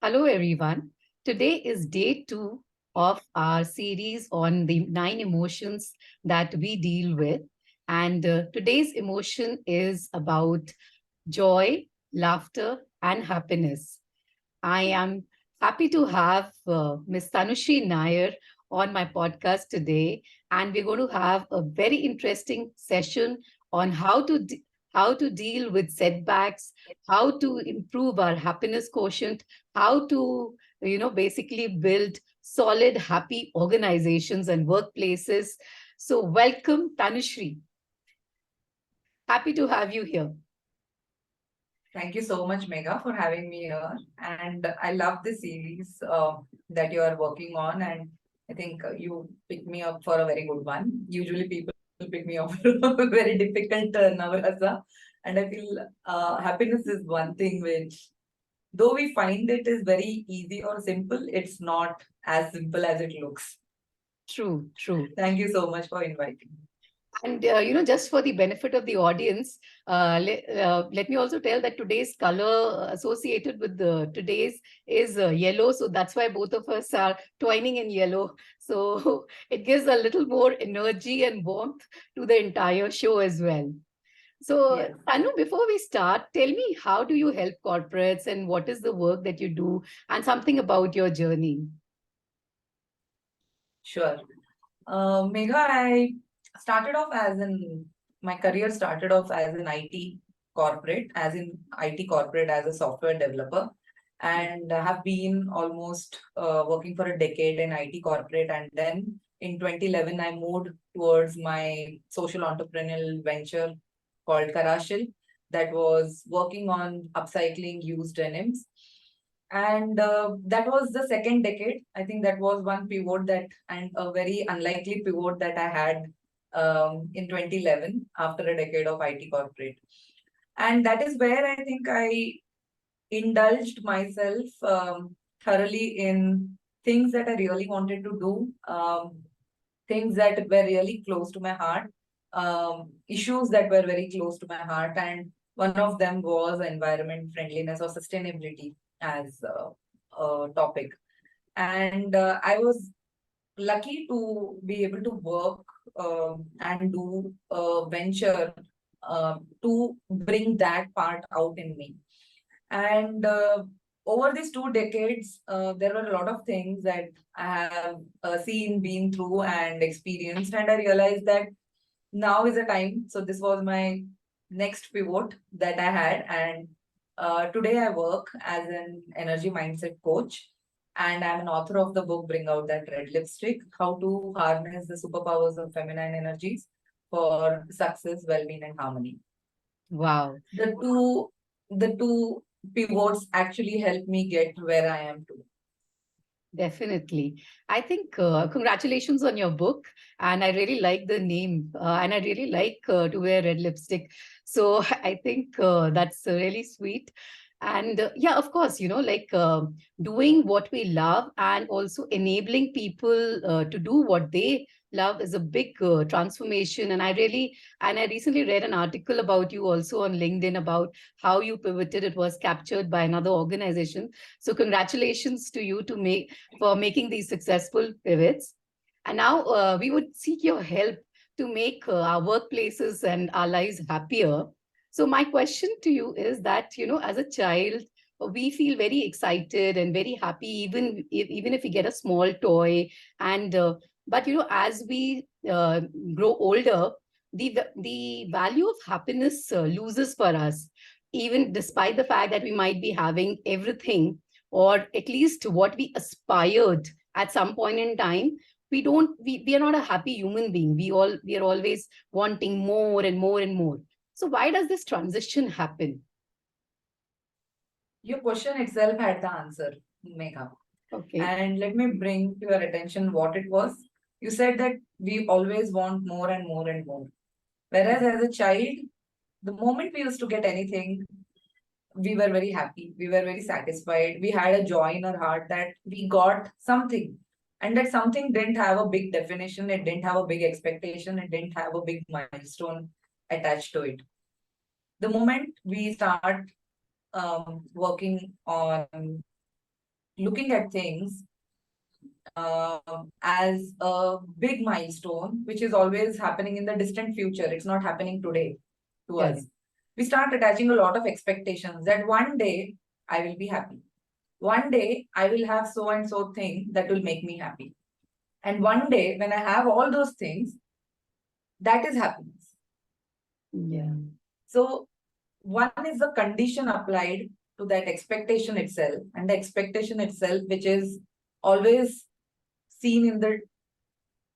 Hello, everyone. Today is day 2 of our series on the 9 emotions that we deal with. And today's emotion is about joy, laughter, and happiness. I am happy to have Ms. Tanushree Nair on my podcast today, and we're going to have a very interesting session on how to deal with setbacks, how to improve our happiness quotient, how to basically build solid, happy organizations and workplaces. So, welcome, Tanushree. Happy to have you here. Thank you so much, Mega, for having me here. And I love the series that you are working on. And I think you picked me up for a very good one. Usually, people pick me up for a very difficult Navarasa. And I feel happiness is one thing which, though we find it is very easy or simple, it's not as simple as it looks. True, true. Thank you so much for inviting me. And just for the benefit of the audience, let me also tell that today's color associated with the today's is yellow. So that's why both of us are twining in yellow. So it gives a little more energy and warmth to the entire show as well. So, Yes. Anu, before we start, tell me, how do you help corporates and what is the work that you do, and something about your journey? Sure. Megha, I started off as in my career started off as an IT corporate, as in IT corporate as a software developer, and I have been almost working for a decade in IT corporate. And then in 2011, I moved towards my social entrepreneurial venture called Karashil, that was working on upcycling used denims. And that was the second decade. I think that was one pivot that, and a very unlikely pivot that I had in 2011 after a decade of IT corporate. And that is where I think I indulged myself thoroughly in things that I really wanted to do, things that were really close to my heart, issues that were very close to my heart. And one of them was environment friendliness or sustainability as a topic. And I was lucky to be able to work and do a venture to bring that part out in me. And over these 2 decades, there were a lot of things that I have seen, been through, and experienced. And I realized that now is the time. So this was my next pivot that I had. And today I work as an energy mindset coach. And I'm an author of the book Bring Out That Red Lipstick: How to Harness the Superpowers of Feminine Energies for Success, Well-being, and Harmony. Wow. The two pivots actually helped me get where I am today. Definitely. I think congratulations on your book. And I really like the name. And I really like to wear red lipstick. So I think that's really sweet. And yeah, of course, doing what we love and also enabling people to do what they love is a big transformation. And I recently read an article about you also on LinkedIn about how you pivoted. It was captured by another organization. So congratulations to you for making these successful pivots. And now we would seek your help to make our workplaces and our lives happier. So my question to you is that, as a child, we feel very excited and very happy, even if we get a small toy. And but as we grow older, the value of happiness loses for us, even despite the fact that we might be having everything, or at least what we aspired at some point in time. We are not a happy human being. We are always wanting more and more and more. So why does this transition happen? Your question itself had the answer, Megha. Okay. And let me bring to your attention what it was. You said that we always want more and more and more. Whereas as a child, the moment we used to get anything, we were very happy. We were very satisfied. We had a joy in our heart that we got something. And that something didn't have a big definition, it didn't have a big expectation, it didn't have a big milestone attached to it. The moment we start working on looking at things as a big milestone, which is always happening in the distant future. It's not happening today to Correct. us. We start attaching a lot of expectations that one day I will be happy. One day I will have so and so thing that will make me happy. And one day when I have all those things, that is happiness. Yeah. So one is the condition applied to that expectation itself, and the expectation itself, which is always seen in the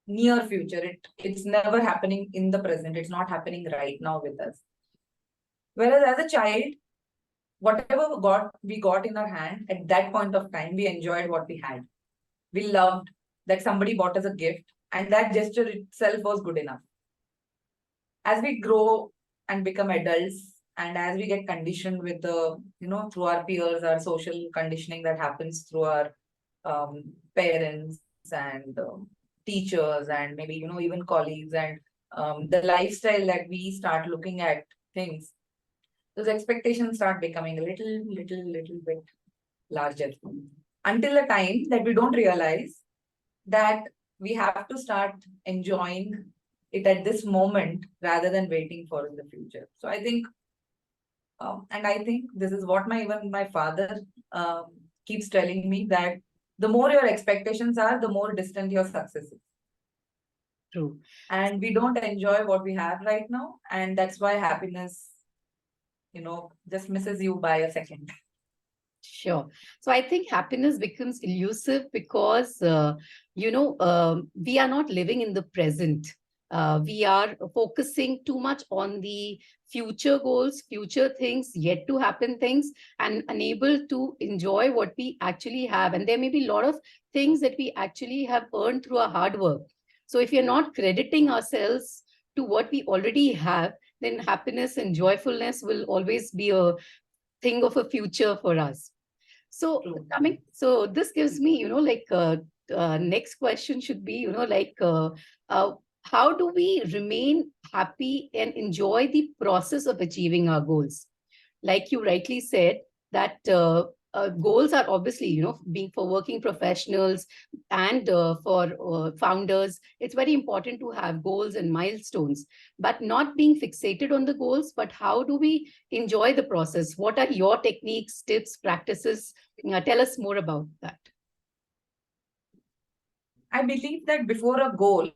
near future. It's never happening in the present. It's not happening right now with us. Whereas as a child, whatever we got in our hand at that point of time, we enjoyed what we had. We loved that somebody bought us a gift, and that gesture itself was good enough. As we grow and become adults, and as we get conditioned with the, through our peers, our social conditioning that happens through our parents and teachers, and maybe, even colleagues, and the lifestyle that we start looking at things, those expectations start becoming a little bit larger, until the time that we don't realize that we have to start enjoying it at this moment rather than waiting for in the future. So I think, and I think this is what even my father keeps telling me, that the more your expectations are, the more distant your success is. True. And we don't enjoy what we have right now, and that's why happiness, just misses you by a second. Sure. So I think happiness becomes elusive because, we are not living in the present. We are focusing too much on the future goals, future things, yet to happen things, and unable to enjoy what we actually have. And there may be a lot of things that we actually have earned through our hard work. So if you're not crediting ourselves to what we already have, then happiness and joyfulness will always be a thing of a future for us. So True. so this gives me, next question should be, how do we remain happy and enjoy the process of achieving our goals? Like you rightly said, that goals are obviously, being for working professionals and for founders, it's very important to have goals and milestones, but not being fixated on the goals. But how do we enjoy the process? What are your techniques, tips, practices? Tell us more about that. I believe that before a goal,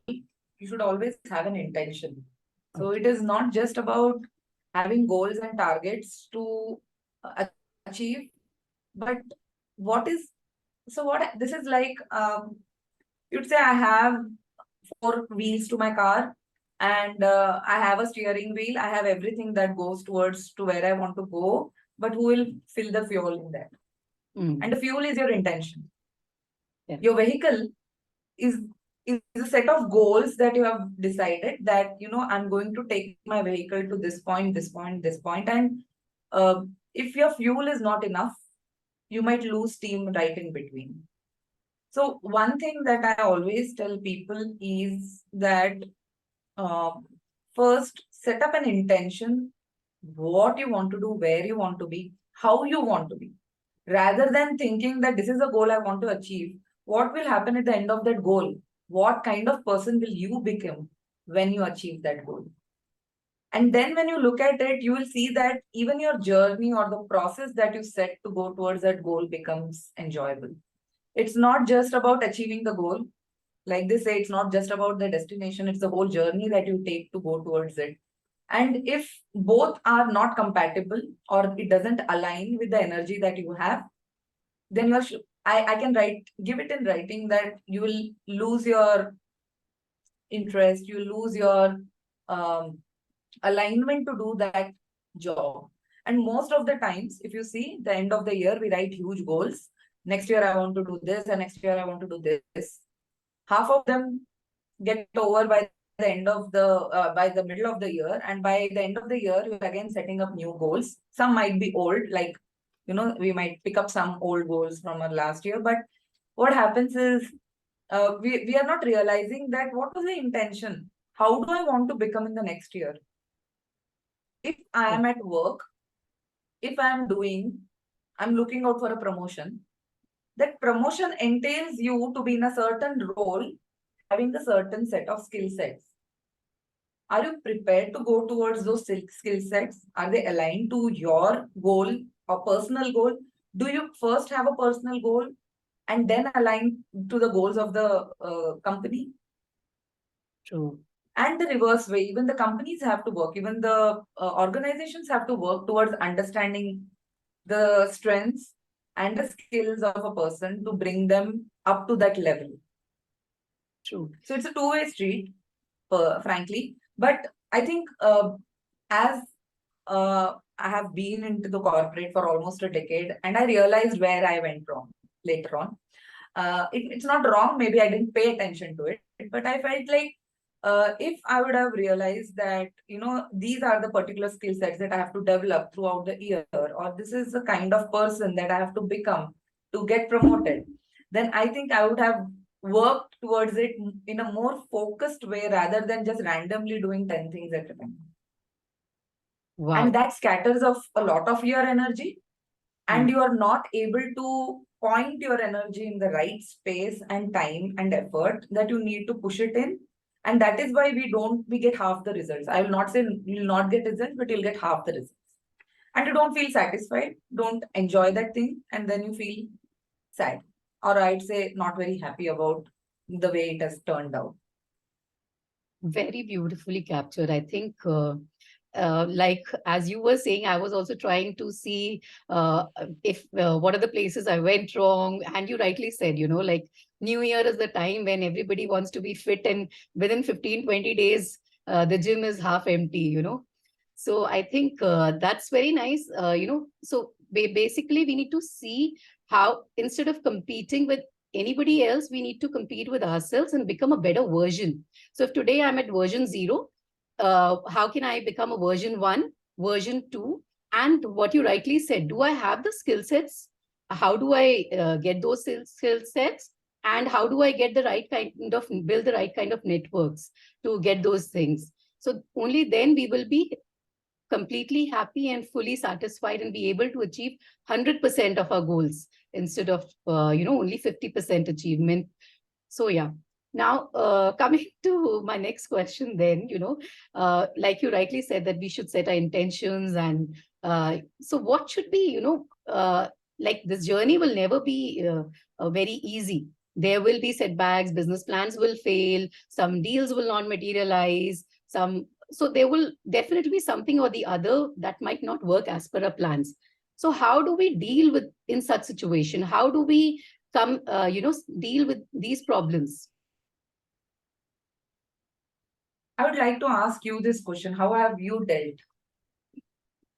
you should always have an intention. So Okay. it is not just about having goals and targets to achieve, but what is, so what this is like, you'd say I have 4 wheels to my car, and I have a steering wheel. I have everything that goes towards to where I want to go, but who will fill the fuel in that? And the fuel is your intention. Yeah. Your vehicle is a set of goals that you have decided that, I'm going to take my vehicle to this point, this point, this point. And if your fuel is not enough, you might lose steam right in between. So one thing that I always tell people is that, uh, first set up an intention, what you want to do, where you want to be, how you want to be, rather than thinking that this is a goal I want to achieve. What will happen at the end of that goal? What kind of person will you become when you achieve that goal? And then when you look at it, you will see that even your journey or the process that you set to go towards that goal becomes enjoyable. It's not just about achieving the goal. Like they say, it's not just about the destination, it's the whole journey that you take to go towards it. And if both are not compatible, or it doesn't align with the energy that you have, then I can give it in writing that you will lose your interest, you lose your um, alignment to do that job. And most of the times, if you see the end of the year, we write huge goals. Next year, I want to do this, and next year, I want to do this. Half of them get over by the end of by the middle of the year, and by the end of the year, you're again setting up new goals. Some might be old, like, we might pick up some old goals from our last year. But what happens is, we are not realizing that what was the intention. How do I want to become in the next year? If I am at work, if I'm looking out for a promotion, that promotion entails you to be in a certain role, having a certain set of skill sets. Are you prepared to go towards those skill sets? Are they aligned to your goal or personal goal? Do you first have a personal goal and then align to the goals of the company? True. And the reverse way, even the companies have to work, even the organizations have to work towards understanding the strengths and the skills of a person to bring them up to that level. True. So it's a two-way street, frankly. But I think as I have been into the corporate for almost a decade, and I realized where I went wrong later on. It's not wrong, maybe I didn't pay attention to it, but I felt like if I would have realized that, these are the particular skill sets that I have to develop throughout the year, or this is the kind of person that I have to become to get promoted, then I think I would have worked towards it in a more focused way rather than just randomly doing 10 things at a time. Wow. And that scatters of a lot of your energy, and you are not able to point your energy in the right space and time and effort that you need to push it in. And that is why we get half the results. I will not say you'll not get results, but you'll get half the results. And you don't feel satisfied, don't enjoy that thing, and then you feel sad. Or I'd say not very happy about the way it has turned out. Very beautifully captured. I think, like as you were saying, I was also trying to see if what are the places I went wrong. And you rightly said, like New Year is the time when everybody wants to be fit, and within 15-20 days, the gym is half empty. So I think that's very nice. So basically, we need to see how, instead of competing with anybody else, we need to compete with ourselves and become a better version. So if today I'm at version 0, how can I become a version 1, version 2? And what you rightly said, do I have the skill sets? How do I get those skill sets? And how do I get the right kind of, build the right kind of networks to get those things? So only then we will be completely happy and fully satisfied and be able to achieve 100% of our goals instead of, only 50% achievement. So yeah. Now, coming to my next question then, like you rightly said that we should set our intentions, and so what should be, like this journey will never be very easy. There will be setbacks, business plans will fail, some deals will not materialize, so there will definitely be something or the other that might not work as per our plans. So how do we deal with in such situation? How do we deal with these problems? I would like to ask you this question. How have you dealt?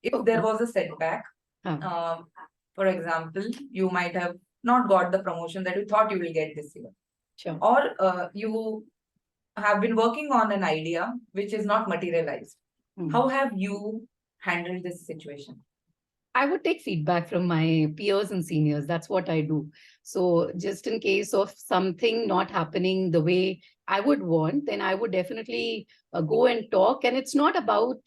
If there was a setback, for example, you might have not got the promotion that you thought you will get this year. Sure. Or you have been working on an idea which is not materialized. How have you handled this situation? I would take feedback from my peers and seniors. That's what I do. So just in case of something not happening the way I would want, then I would definitely go and talk. And it's not about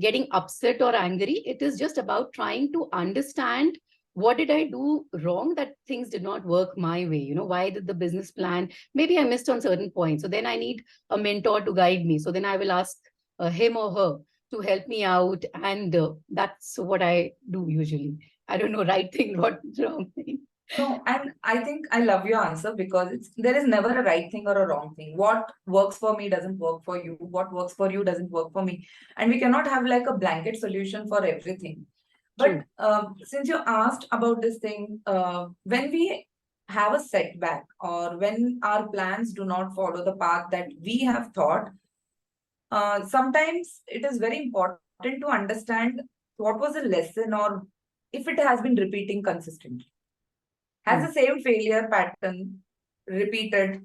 getting upset or angry. It is just about trying to understand, what did I do wrong that things did not work my way? Why did the business plan, maybe I missed on certain points. So then I need a mentor to guide me. So then I will ask him or her to help me out. And that's what I do usually. I don't know, right thing, what wrong thing. No, and I think I love your answer, because there is never a right thing or a wrong thing. What works for me doesn't work for you. What works for you doesn't work for me. And we cannot have like a blanket solution for everything. But since you asked about this thing, when we have a setback, or when our plans do not follow the path that we have thought, sometimes it is very important to understand what was the lesson, or if it has been repeating consistently. Has the same failure pattern repeated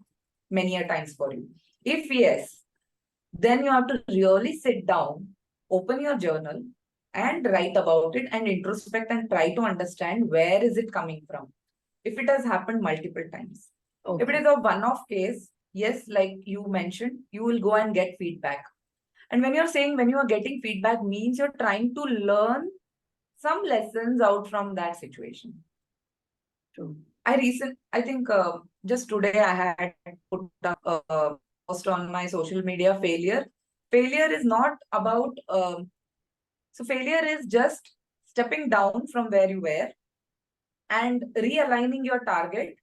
many a times for you? If yes, then you have to really sit down, open your journal, and write about it and introspect and try to understand where is it coming from. If it has happened multiple times. If it is a one-off case, yes, like you mentioned, you will go and get feedback. And when you're saying when you are getting feedback, means you're trying to learn some lessons out from that situation. True. I think just today I had put up a post on my social media. Failure is not about, so failure is just stepping down from where you were and realigning your target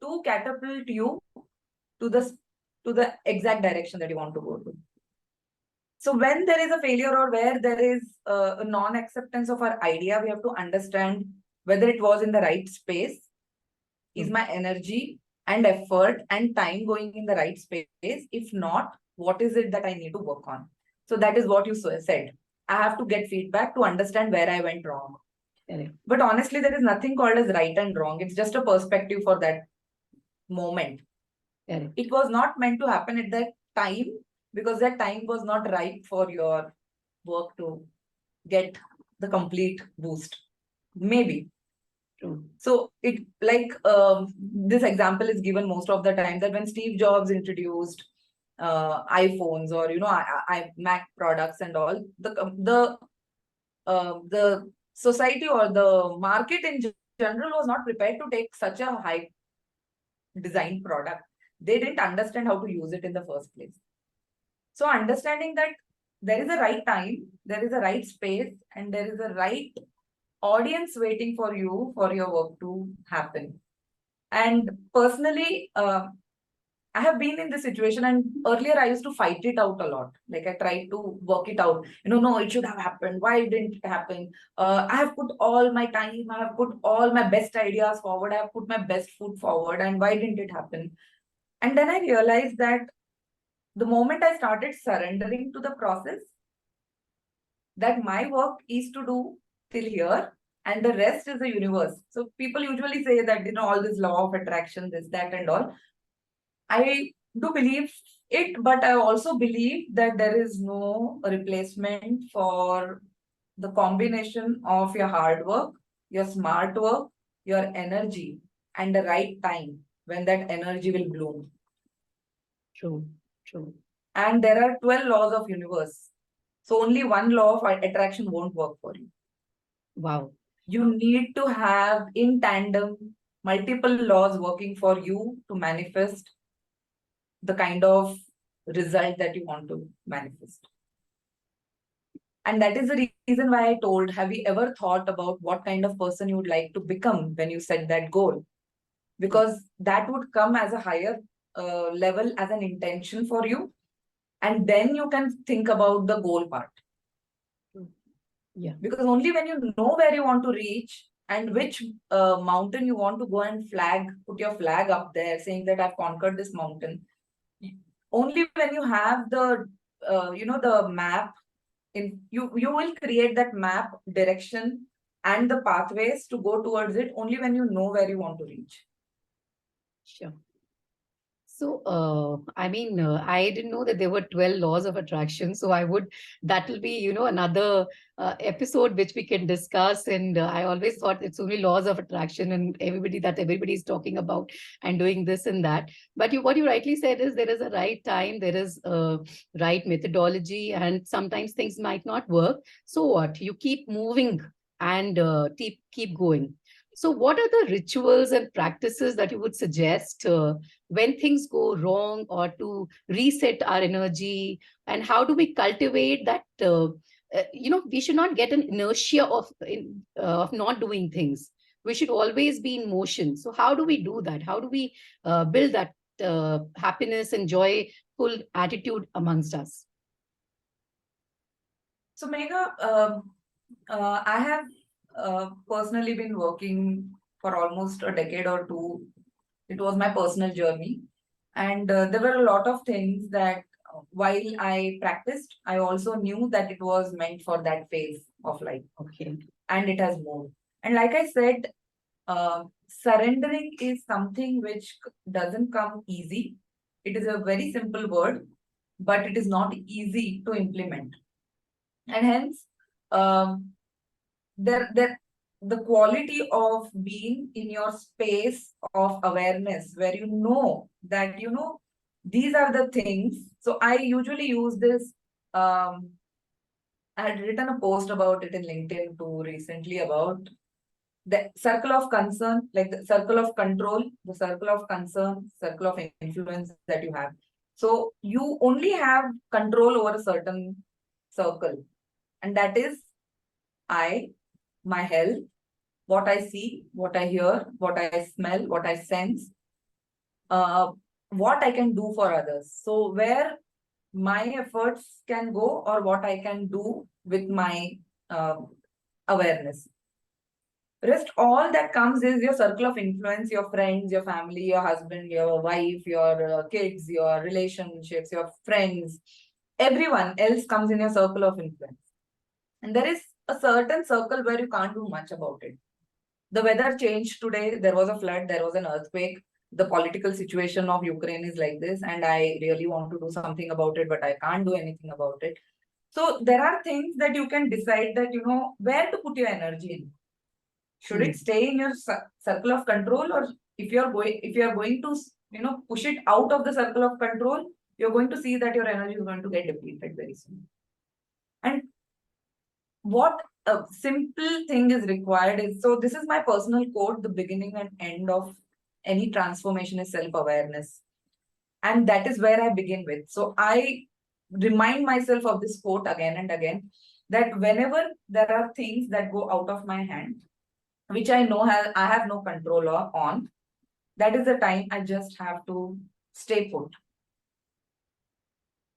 to catapult you to the exact direction that you want to go to. So when there is a failure or where there is a non-acceptance of our idea, we have to understand whether it was in the right space. Is my energy and effort and time going in the right space? If not, what is it that I need to work on? So that is what you said. I have to get feedback to understand where I went wrong. Correct. But honestly, there is nothing called as right and wrong. It's just a perspective for that moment. Correct. It was not meant to happen at that time because that time was not right for your work to get the complete boost. Maybe. True. So it like this example is given most of the time that when Steve Jobs introduced iPhones or Mac products and all, the society or the market in general was not prepared to take such a high design product. They didn't understand how to use it in the first place. So understanding that there is a right time, there is a right space, and there is a right audience waiting for you for your work to happen. And personally, I have been in this situation, and earlier I used to fight it out a lot. Like I tried to work it out. No, it should have happened. Why didn't it happen? I have put all my time, I have put all my best ideas forward, I have put my best foot forward, and why didn't it happen? And then I realized that the moment I started surrendering to the process, that my work is to do till here and the rest is the universe. So people usually say that, all this law of attraction, this, that, and all. I do believe it, but I also believe that there is no replacement for the combination of your hard work, your smart work, your energy, and the right time when that energy will bloom. True. True. And there are 12 laws of universe. So only one law of attraction won't work for you. Wow. You need to have in tandem multiple laws working for you to manifest the kind of result that you want to manifest. And that is the reason why I told, have you ever thought about what kind of person you would like to become when you set that goal? Because that would come as a higher level as an intention for you. And then you can think about the goal part. Yeah. Because only when you know where you want to reach and which mountain you want to go and put your flag up there saying that I've conquered this mountain. Only when you have the the map, you will create that map direction and the pathways to go towards it only when you know where you want to reach. Sure. So, I didn't know that there were 12 laws of attraction. So that will be, another episode which we can discuss. And I always thought it's only laws of attraction and everybody is talking about and doing this and that. But what you rightly said is there is a right time, there is a right methodology, and sometimes things might not work. So what? You keep moving and keep going. So what are the rituals and practices that you would suggest when things go wrong, or to reset our energy? And how do we cultivate that? We should not get an inertia of not doing things. We should always be in motion. So how do we do that? How do we build that happiness and joyful attitude amongst us? So Megha, I have personally been working for almost a decade or two. It was my personal journey. And there were a lot of things that while I practiced, I also knew that it was meant for that phase of life. Okay. And it has moved. And like I said, surrendering is something which doesn't come easy. It is a very simple word, but it is not easy to implement. And hence, the quality of being in your space of awareness where you know that these are the things. So I usually use this. I had written a post about it in LinkedIn too recently about the circle of concern, like the circle of control, the circle of concern, circle of influence that you have. So you only have control over a certain circle, and that is I, my health, what I see, what I hear, what I smell, what I sense, uh, what I can do for others. So where my efforts can go, or what I can do with my uh, awareness. Rest all that comes is your circle of influence, your friends, your family, your husband, your wife, your kids, your relationships, your friends. Everyone else comes in your circle of influence. And there is a certain circle where you can't do much about it. The weather changed today. There was a flood, there was an earthquake. The political situation of Ukraine is like this, and I really want to do something about it, but I can't do anything about it. So there are things that you can decide that, where to put your energy in. Should it stay in your circle of control, or if you're going to, push it out of the circle of control, you're going to see that your energy is going to get depleted very soon. And what a simple thing is required is, so this is my personal quote: the beginning and end of any transformation is self-awareness. And that is where I begin with. So I remind myself of this quote again and again, that whenever there are things that go out of my hand, which I know I have no control on, that is the time I just have to stay put.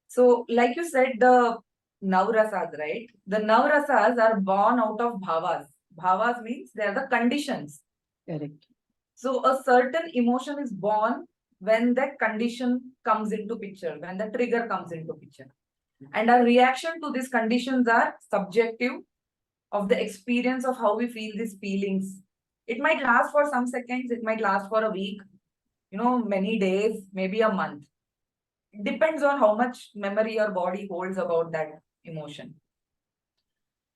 So, like you said, the Navarasas, right? The Navarasas are born out of bhavas. Bhavas means they are the conditions. Correct. So, a certain emotion is born when that condition comes into picture, when the trigger comes into picture. And our reaction to these conditions are subjective of the experience of how we feel these feelings. It might last for some seconds, it might last for a week, many days, maybe a month. It depends on how much memory your body holds about that emotion.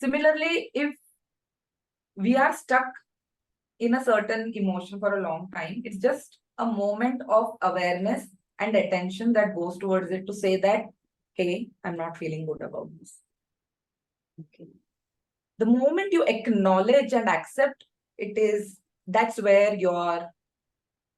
Similarly, if we are stuck in a certain emotion for a long time, it's just a moment of awareness and attention that goes towards it to say that, hey, I'm not feeling good about this. Okay. The moment you acknowledge and accept it, is that's where your,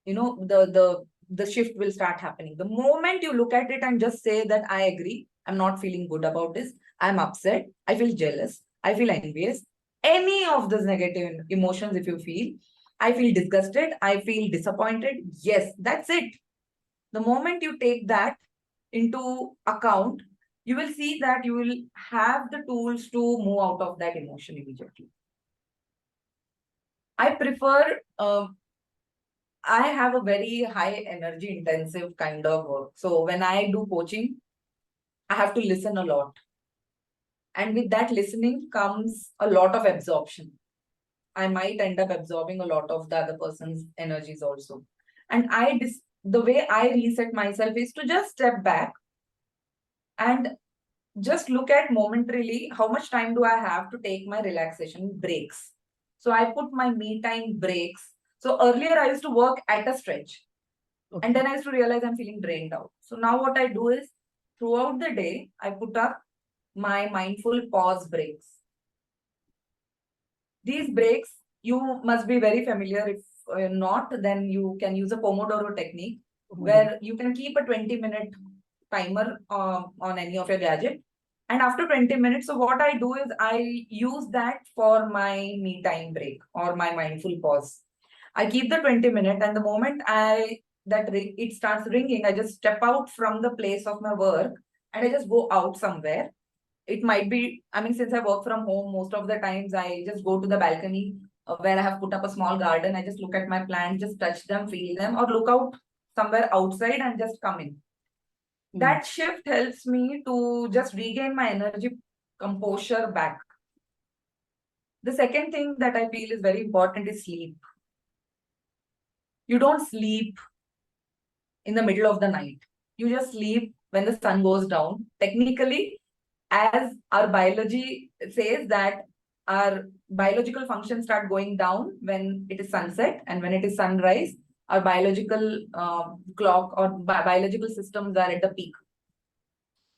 the shift will start happening. The moment you look at it and just say that I agree, I'm not feeling good about this, I'm upset, I feel jealous, I feel envious, any of those negative emotions, if you feel, I feel disgusted, I feel disappointed, yes, that's it. The moment you take that into account, you will see that you will have the tools to move out of that emotion immediately. I prefer I have a very high energy intensive kind of work. So when I do coaching, I have to listen a lot. And with that listening comes a lot of absorption. I might end up absorbing a lot of the other person's energies also. And the way I reset myself is to just step back and just look at momentarily how much time do I have to take my relaxation breaks. So I put my me time breaks. So earlier I used to work at a stretch. Okay. And then I used to realize I'm feeling drained out. So now what I do is, throughout the day, I put up my mindful pause breaks. These breaks, you must be very familiar. If not, then you can use a Pomodoro technique, where you can keep a 20-minute timer on any of your gadget. And after 20 minutes, so what I do is I use that for my me time break or my mindful pause. I keep the 20 minutes, and the moment it starts ringing, I just step out from the place of my work and I just go out somewhere. It might be, I mean, since I work from home, most of the times I just go to the balcony where I have put up a small garden. I just look at my plants, just touch them, feel them, or look out somewhere outside and just come in. That shift helps me to just regain my energy, composure back. The second thing that I feel is very important is sleep. You don't sleep in the middle of the night. You just sleep when the sun goes down. Technically, as our biology says, that our biological functions start going down when it is sunset, and when it is sunrise, our biological clock or biological systems are at the peak.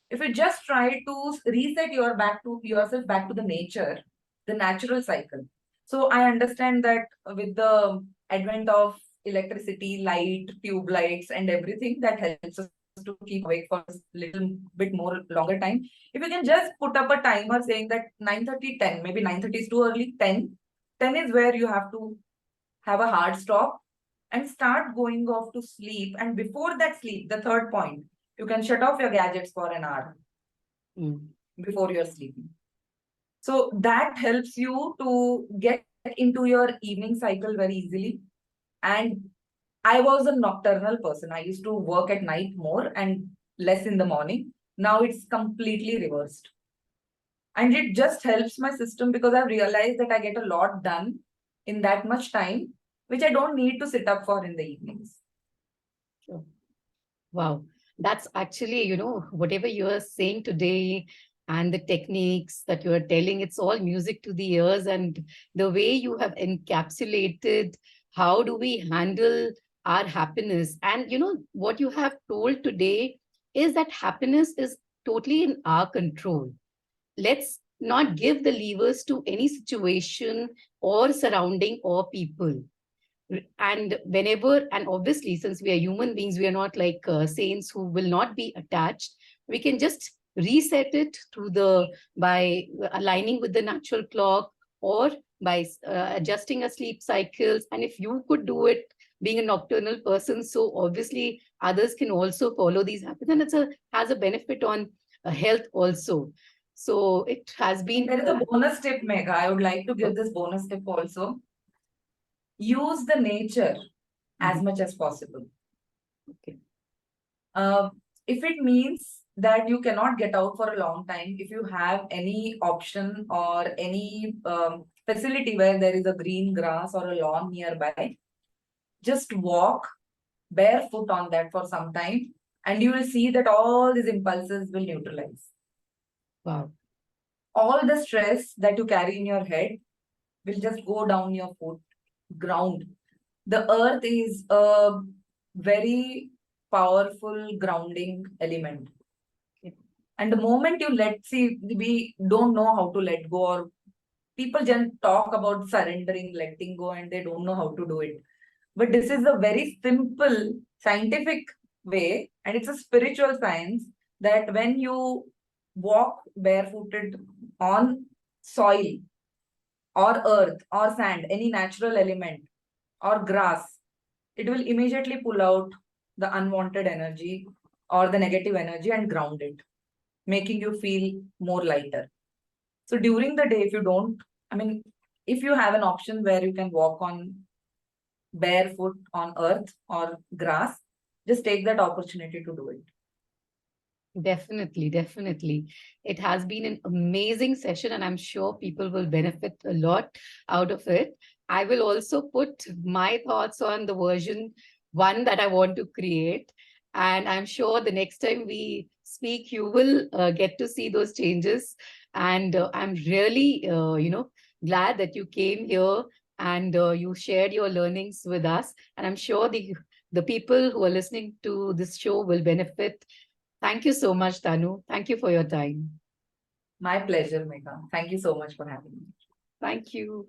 If you just try to reset yourself back to the nature, the natural cycle. So I understand that with the advent of electricity, light, tube lights, and everything, that helps us to keep awake for a little bit more longer time. If you can just put up a timer saying that 9:30, 10, maybe 9:30 is too early, 10. 10 is where you have to have a hard stop and start going off to sleep. And before that sleep, the third point, you can shut off your gadgets for an hour before you're sleeping. So that helps you to get into your evening cycle very easily. And I was a nocturnal person. I used to work at night more and less in the morning. Now it's completely reversed. And it just helps my system because I've realized that I get a lot done in that much time, which I don't need to sit up for in the evenings. Sure. Wow. That's actually, whatever you are saying today and the techniques that you are telling, it's all music to the ears. And the way you have encapsulated how do we handle our happiness. And, what you have told today is that happiness is totally in our control. Let's not give the levers to any situation or surrounding or people. And whenever, and obviously since we are human beings, we are not like saints who will not be attached. We can just reset it through the by aligning with the natural clock, or by adjusting our sleep cycles. And if you could do it being a nocturnal person, so obviously others can also follow these habits, and has a benefit on health also. So it has been There is a bonus tip, Megha. I would like to give this bonus tip also. Use the nature as much as possible. Okay. If it means that you cannot get out for a long time, if you have any option or any facility where there is a green grass or a lawn nearby, just walk barefoot on that for some time, and you will see that all these impulses will neutralize. Wow. All the stress that you carry in your head will just go down your foot, ground. The earth is a very powerful grounding element. And the moment you we don't know how to let go, or people just talk about surrendering, letting go, and they don't know how to do it. But this is a very simple scientific way, and it's a spiritual science that when you walk barefooted on soil or earth or sand, any natural element or grass, it will immediately pull out the unwanted energy or the negative energy and ground it, making you feel more lighter. So during the day, if you don't, if you have an option where you can walk on barefoot on earth or grass, just take that opportunity to do it. Definitely, definitely. It has been an amazing session, and I'm sure people will benefit a lot out of it. I will also put my thoughts on the version one that I want to create. And I'm sure the next time we speak, you will get to see those changes. And I'm really, glad that you came here and you shared your learnings with us. And I'm sure the people who are listening to this show will benefit. Thank you so much, Tanu. Thank you for your time. My pleasure, Megha. Thank you so much for having me. Thank you.